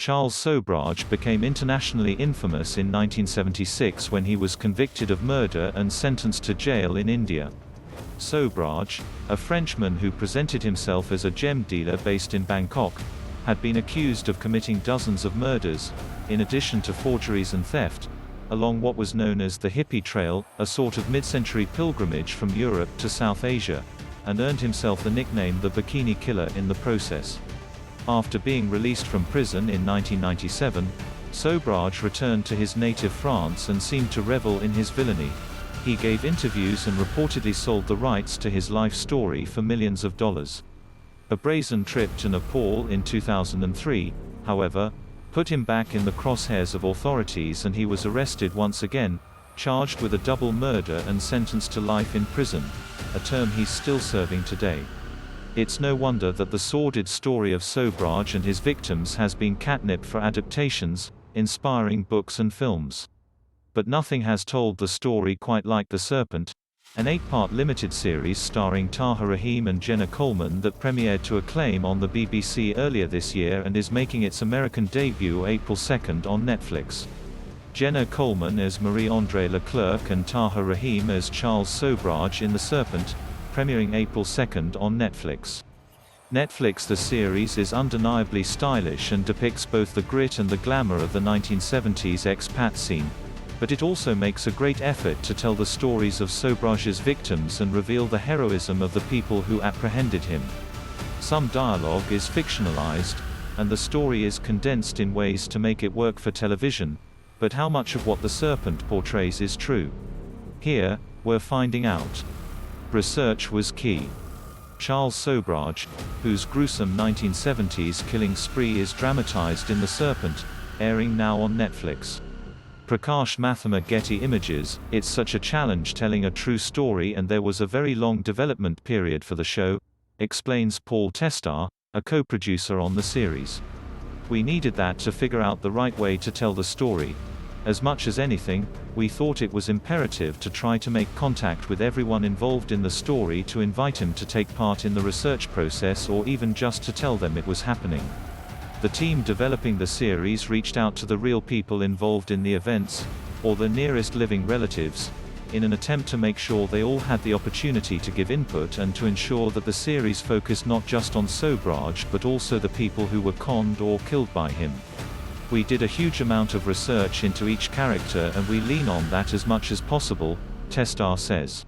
Charles Sobhraj became internationally infamous in 1976 when he was convicted of murder and sentenced to jail in India. Sobhraj, a Frenchman who presented himself as a gem dealer based in Bangkok, had been accused of committing dozens of murders, in addition to forgeries and theft, along what was known as the hippie trail, a sort of mid-century pilgrimage from Europe to South Asia, and earned himself the nickname the Bikini Killer in the process. After being released from prison in 1997, Sobhraj returned to his native France and seemed to revel in his villainy. He gave interviews and reportedly sold the rights to his life story for millions of dollars. A brazen trip to Nepal in 2003, however, put him back in the crosshairs of authorities and he was arrested once again, charged with a double murder and sentenced to life in prison, a term he's still serving today. It's no wonder that the sordid story of Sobhraj and his victims has been catnip for adaptations, inspiring books and films. But nothing has told the story quite like The Serpent, an 8-part limited series starring Tahar, Rahim and Jenna Coleman that premiered to acclaim on the BBC earlier this year and is making its American debut April 2nd on Netflix. Jenna Coleman as Marie-Andrée Leclerc and Tahar Rahim as Charles Sobhraj in The Serpent, premiering April 2nd on Netflix. The series is undeniably stylish and depicts both the grit and the glamour of the 1970s expat scene, but it also makes a great effort to tell the stories of Sobhraj's victims and reveal the heroism of the people who apprehended him. Some dialogue is fictionalized, and the story is condensed in ways to make it work for television, but how much of what The Serpent portrays is true? Here, we're finding out. Research was key. Charles Sobhraj, whose gruesome 1970s killing spree is dramatized in The Serpent, airing now on Netflix. PRAKASH MATHEMAGetty Images, it's such a challenge telling a true story and there was a very long development period for the show, explains Paul Testar, a co-producer on the series. We needed that to figure out the right way to tell the story. As much as anything, we thought it was imperative to try to make contact with everyone involved in the story to invite him to take part in the research process or even just to tell them it was happening. The team developing the series reached out to the real people involved in the events, or their nearest living relatives, in an attempt to make sure they all had the opportunity to give input and to ensure that the series focused not just on Sobhraj but also the people who were conned or killed by him. We did a huge amount of research into each character and we lean on that as much as possible, Testar says.